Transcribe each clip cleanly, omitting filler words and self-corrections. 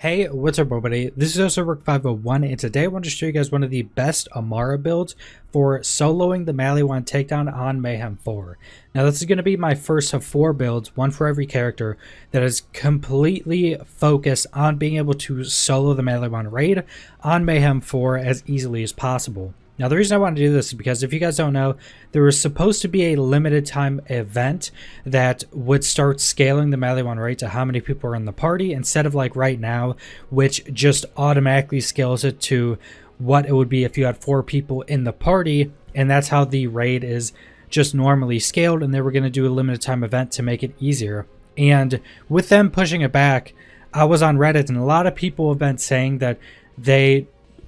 Hey, what's up everybody? This is OurMusicBox, and today I want to show you guys one of the best Amara builds for soloing the Maliwan Takedown on Mayhem 4. Now this is going to be my first of 4 builds, one for every character, that is completely focused on being able to solo the Maliwan raid on Mayhem 4 as easily as possible. Now the reason I want to do this is because if you guys don't know, there was supposed to be a limited time event that would start scaling the Maliwan rate to how many people are in the party instead of like right now, which just automatically scales it to what it would be if you had 4 people in the party, and that's how the raid is just normally scaled, and they were going to do a limited time event to make it easier. And with them pushing it back, I was on Reddit and a lot of people have been saying that they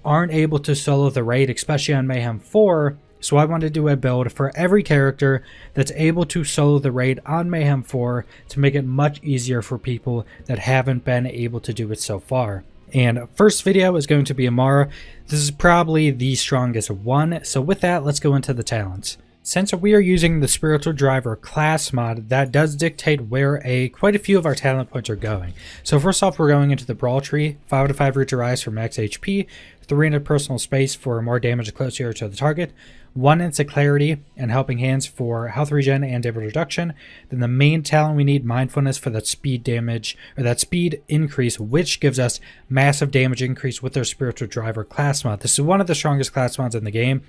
aren't able to solo the raid, especially on Mayhem 4, so I wanted to do a build for every character that's able to solo the raid on Mayhem 4 to make it much easier for people that haven't been able to do it so far. And first video is going to be Amara. This is probably the strongest one, so with that, let's go into the talents. Since we are using the Spiritual Driver class mod, that does dictate where quite a few of our talent points are going. So first off, we're going into the Brawl tree, 5 out of 5 Root to Rise for max HP, 300 personal space for more damage closer to the target, 1 instant clarity and helping hands for health regen and damage reduction. Then the main talent we need, mindfulness, for that speed damage, or that speed increase, which gives us massive damage increase with our Spiritual Driver class mod. This is one of the strongest class mods in the game.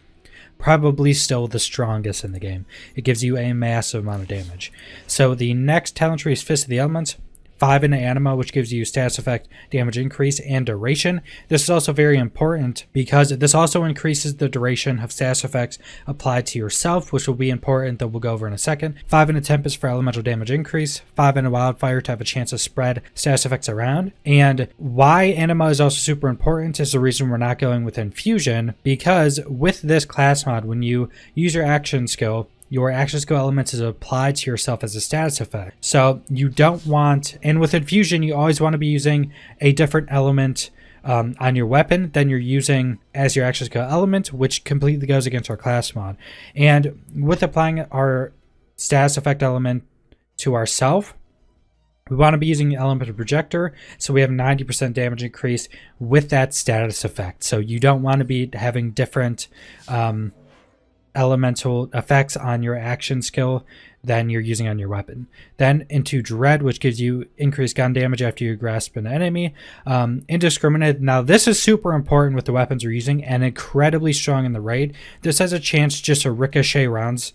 Probably still the strongest in the game. It gives you a massive amount of damage. So the next talent tree is Fist of the Elements, 5 into Anima, which gives you status effect, damage increase, and duration. This is also very important because this also increases the duration of status effects applied to yourself, which will be important that we'll go over in a second. 5 into Tempest for elemental damage increase, 5 into Wildfire to have a chance to spread status effects around. And why Anima is also super important is the reason we're not going with Infusion, because with this class mod, when you use your action skill, your action skill elements is applied to yourself as a status effect. So you don't want, and with Infusion, you always want to be using a different element on your weapon than you're using as your action skill element, which completely goes against our class mod. And with applying our status effect element to ourself, we want to be using the elemental projector, so we have 90% damage increase with that status effect. So you don't want to be having different elemental effects on your action skill than you're using on your weapon. Then into Dread, which gives you increased gun damage after you grasp an enemy. Indiscriminate. Now this is super important with the weapons you're using and incredibly strong in the raid. This has a chance just to ricochet rounds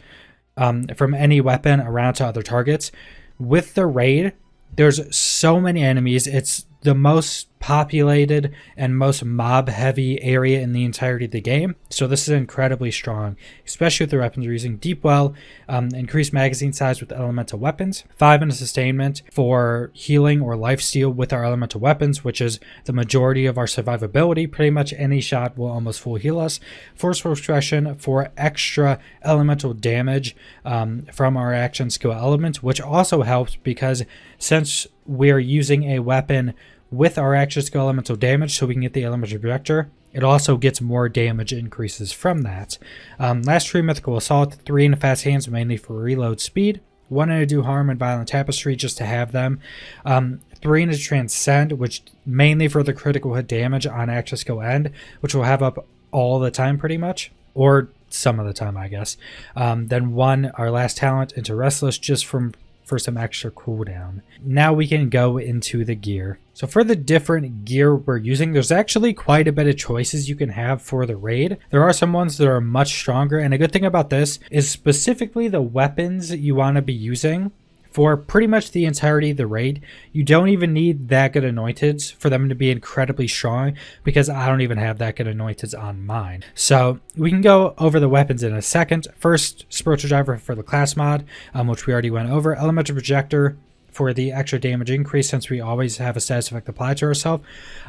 from any weapon around to other targets. With the raid, there's so many enemies. It's the most populated and most mob heavy area in the entirety of the game, so this is incredibly strong, especially with the weapons we're using. Deep Well, increased magazine size with elemental weapons, 5 into sustainment for healing or lifesteal with our elemental weapons, which is the majority of our survivability. Pretty much any shot will almost full heal us. Forceful expression for extra elemental damage from our action skill element, which also helps because since we're using a weapon with our action skill elemental damage, so we can get the elemental projector, it also gets more damage increases from that. Last tree, Mythical Assault, 3 into fast hands, mainly for reload speed, 1 into do harm and violent tapestry, just to have them, 3 into transcend, which mainly for the critical hit damage on action skill end, which we'll have up all the time pretty much, or some of the time I guess. Then 1, our last talent, into restless, just for some extra cooldown. Now we can go into the gear. So for the different gear we're using, there's actually quite a bit of choices you can have for the raid. There are some ones that are much stronger, and a good thing about this is specifically the weapons you want to be using for pretty much the entirety of the raid. You don't even need that good anointeds for them to be incredibly strong, because I don't even have that good anointeds on mine. So we can go over the weapons in a second. First, Spiritual Driver for the class mod, which we already went over. Elemental Projector for the extra damage increase, since we always have a status effect applied to ourselves.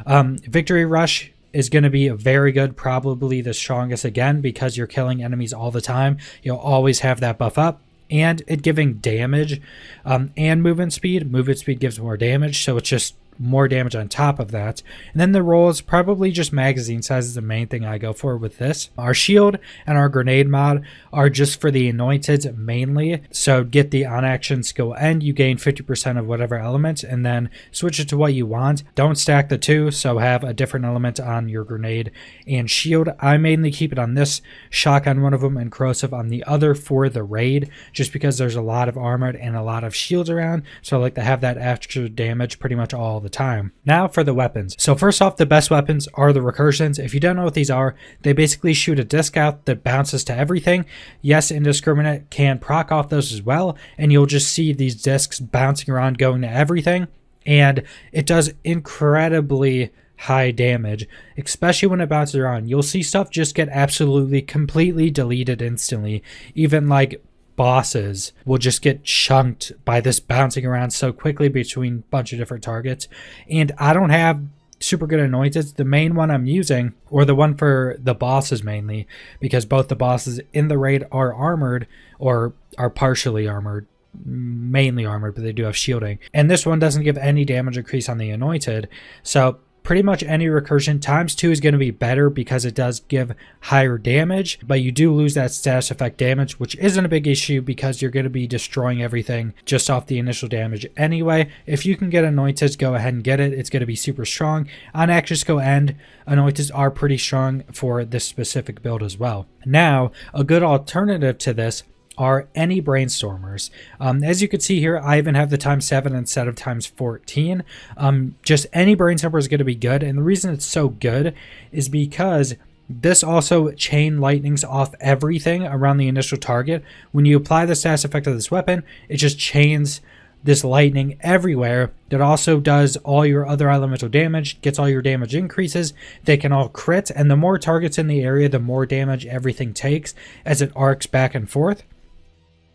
Victory Rush is going to be very good, probably the strongest again, because you're killing enemies all the time. You'll always have that buff up. And it giving damage and movement speed. Movement speed gives more damage, so it's just more damage on top of that. And then the rolls, probably just magazine size is the main thing I go for with this. Our shield and our grenade mod are just for the anointed mainly. So get the on action skill end, you gain 50% of whatever element, and then switch it to what you want. Don't stack the two, so have a different element on your grenade and shield. I mainly keep it on this, shock on one of them and corrosive on the other for the raid, just because there's a lot of armored and a lot of shields around, so I like to have that extra damage pretty much all the time. Now for the weapons. So first off, the best weapons are the recursions. If you don't know what these are, they basically shoot a disc out that bounces to everything. Yes, Indiscriminate can proc off those as well, and you'll just see these discs bouncing around going to everything, and it does incredibly high damage, especially when it bounces around. You'll see stuff just get absolutely completely deleted instantly. Even like bosses will just get chunked by this bouncing around so quickly between a bunch of different targets. And I don't have super good anointeds. The main one I'm using, or the one for the bosses mainly, because both the bosses in the raid are armored or are partially armored, mainly armored, but they do have shielding. And this one doesn't give any damage increase on the anointed. So pretty much any recursion ×2 is going to be better because it does give higher damage, but you do lose that status effect damage, which isn't a big issue because you're going to be destroying everything just off the initial damage anyway. If you can get anointed, go ahead and get it. It's going to be super strong. On action skill end, anointeds are pretty strong for this specific build as well. Now, a good alternative to this are any brainstormers. As you can see here, I even have the ×7 instead of ×14. Just any brainstormer is going to be good, and the reason it's so good is because this also chain lightnings off everything around the initial target. When you apply the status effect of this weapon, it just chains this lightning everywhere. That also does all your other elemental damage, gets all your damage increases. They can all crit, and the more targets in the area, the more damage everything takes as it arcs back and forth.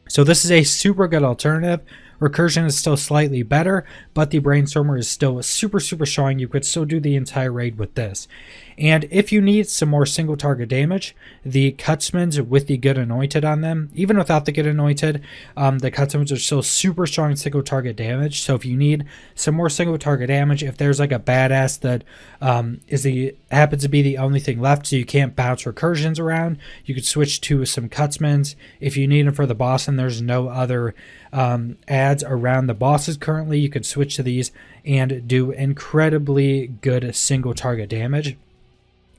So this is a super good alternative. Recursion is still slightly better, but the Brainstormer is still super strong. You could still do the entire raid with this. And if you need some more single target damage, the Cutsmans with the good anointed on them, even without the good anointed, the Cutsmans are still super strong single target damage. So if you need some more single target damage, if there's like a badass that happens to be the only thing left, so you can't bounce recursions around, you could switch to some Cutsmans. If you need them for the boss and there's no other ads around the bosses currently, you could switch to these and do incredibly good single target damage,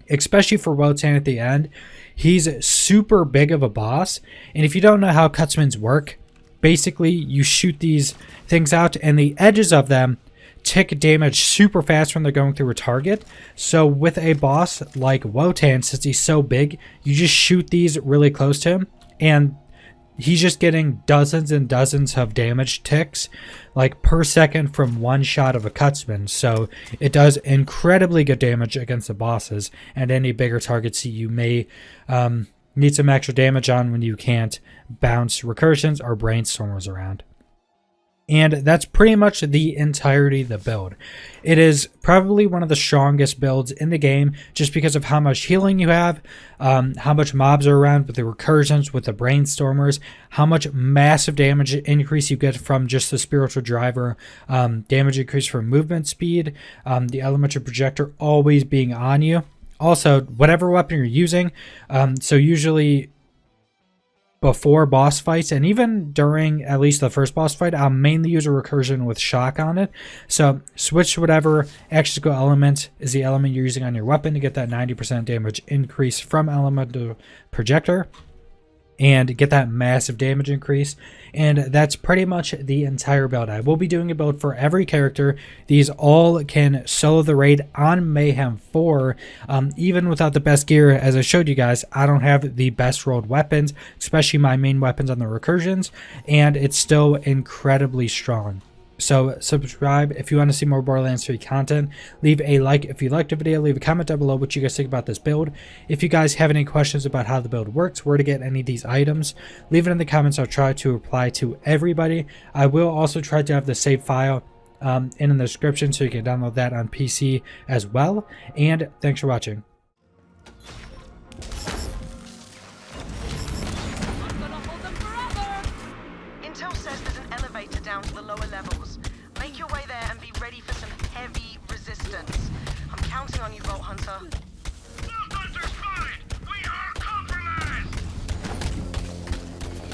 especially for Wotan at the end. He's super big of a boss, and if you don't know how Cutsmans work, basically you shoot these things out and the edges of them tick damage super fast when they're going through a target. So with a boss like Wotan, since he's so big, you just shoot these really close to him and he's just getting dozens and dozens of damage ticks like per second from one shot of a Cutsman. So it does incredibly good damage against the bosses and any bigger targets you may need some extra damage on when you can't bounce recursions or brainstormers around. And that's pretty much the entirety of the build. It is probably one of the strongest builds in the game just because of how much healing you have, how much mobs are around with the recursions, with the brainstormers, how much massive damage increase you get from just the spiritual driver, damage increase from movement speed, the elemental projector always being on you. Also, whatever weapon you're using, so usually before boss fights and even during at least the first boss fight, I'll mainly use a recursion with shock on it. So switch to whatever action skill element is the element you're using on your weapon to get that 90% damage increase from elemental projector and get that massive damage increase. And that's pretty much the entire build. I will be doing a build for every character. These all can solo the raid on Mayhem 4. Even without the best gear, as I showed you guys, I don't have the best rolled weapons, especially my main weapons on the recursions, and it's still incredibly strong. So subscribe if you want to see more Borderlands 3 content. Leave a like if you liked the video. Leave a comment down below what you guys think about this build. If you guys have any questions about how the build works, where to get any of these items, leave it in the comments. I'll try to reply to everybody. I will also try to have the save file in the description so you can download that on PC as well. And thanks for watching. Intel says there's an elevator down to the lower levels. Make your way there and be ready for some heavy resistance. I'm counting on you, Vault Hunter. Vault Hunter's fine! We are compromised!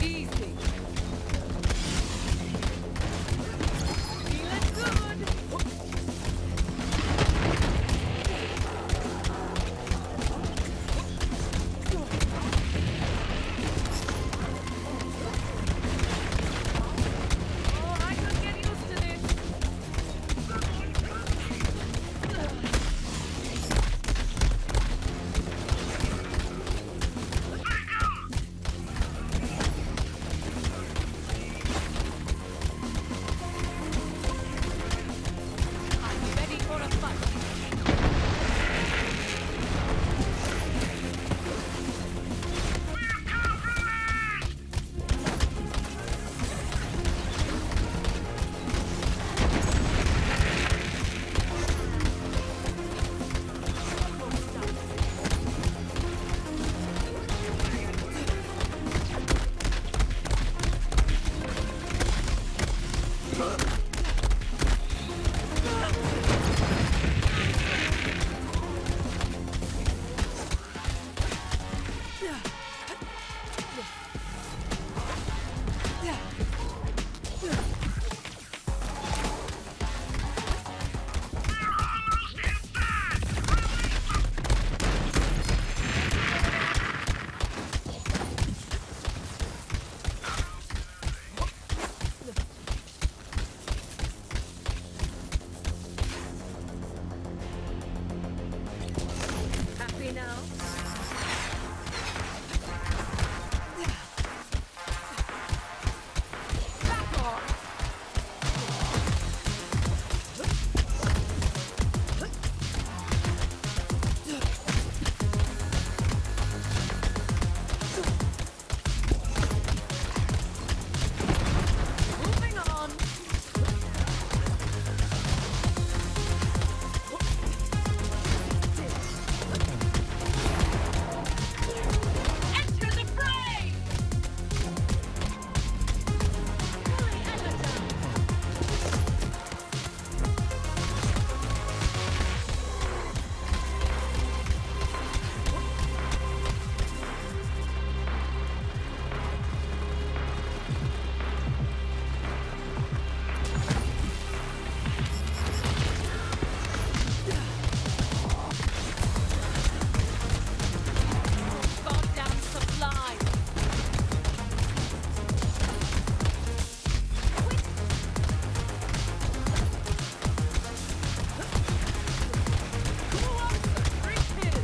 Easy. Feeling good. Oh, I could get used to this. I'm ready for a fight. We're compromised! We're almost inside! Happy now? Back off! Moving on. Enter the fray! Goddamn supply! Who wants the free kill?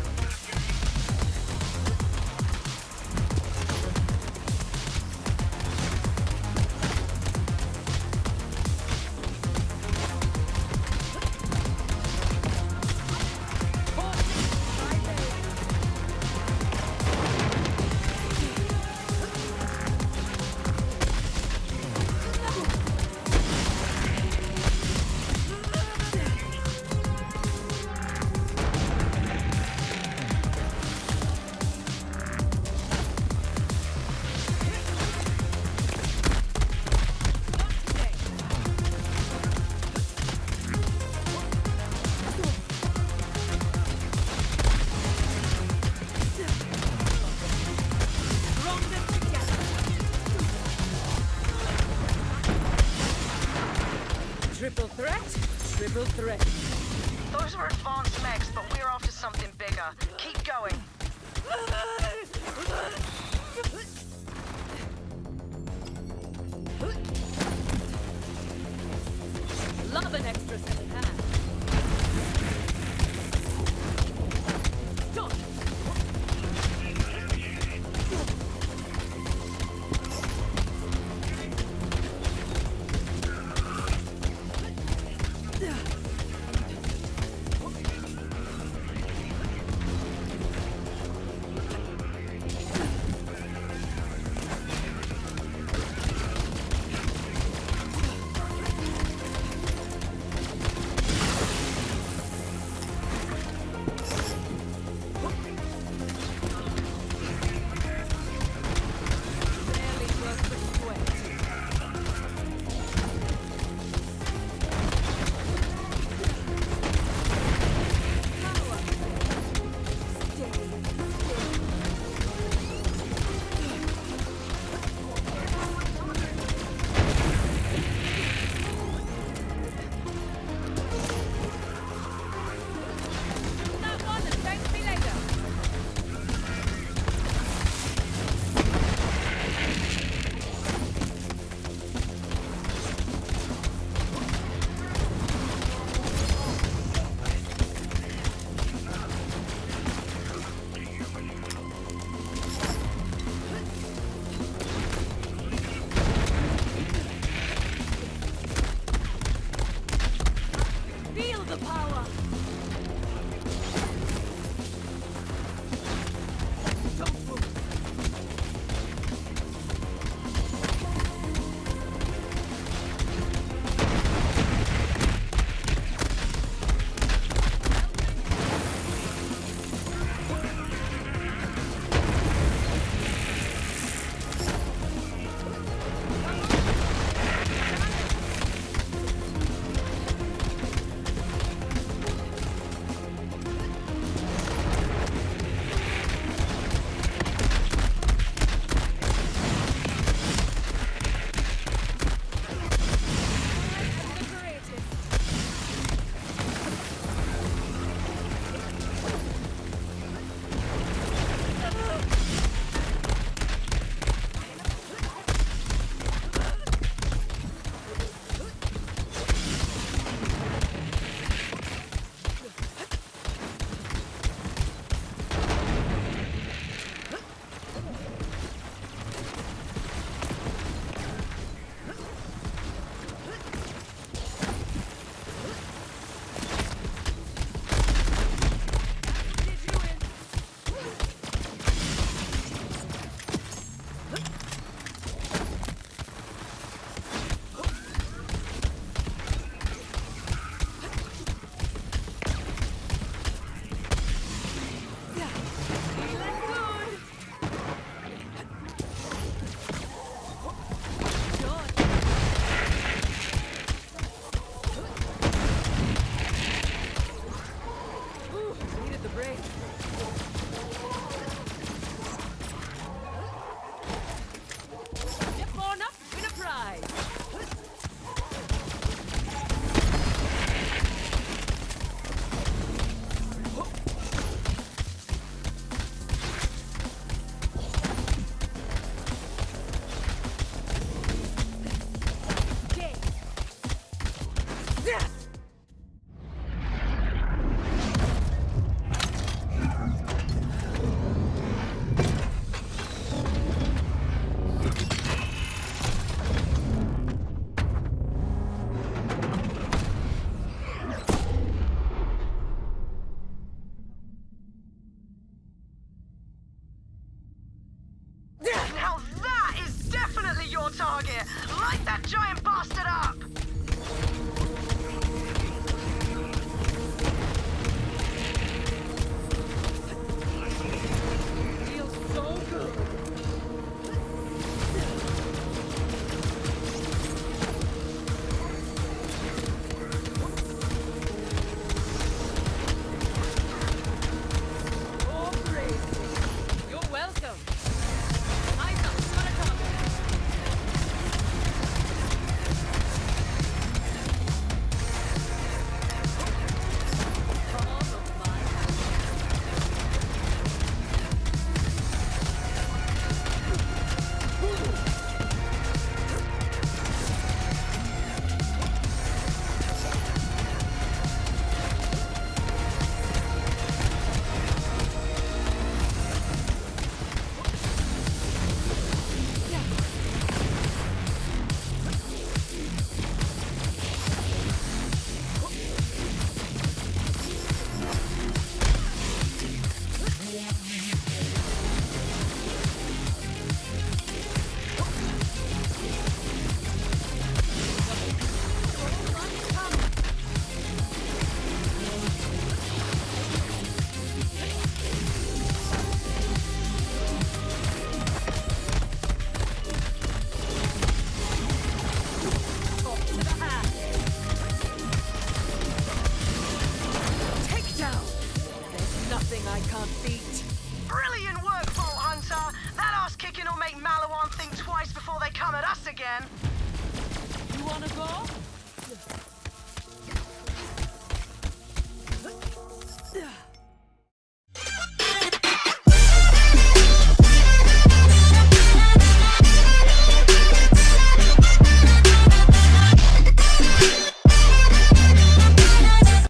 Triple threat, triple threat. Those were advanced mechs, but we're after something bigger. Keep going. Love an extra set of hands. Stop! Light that giant bastard up!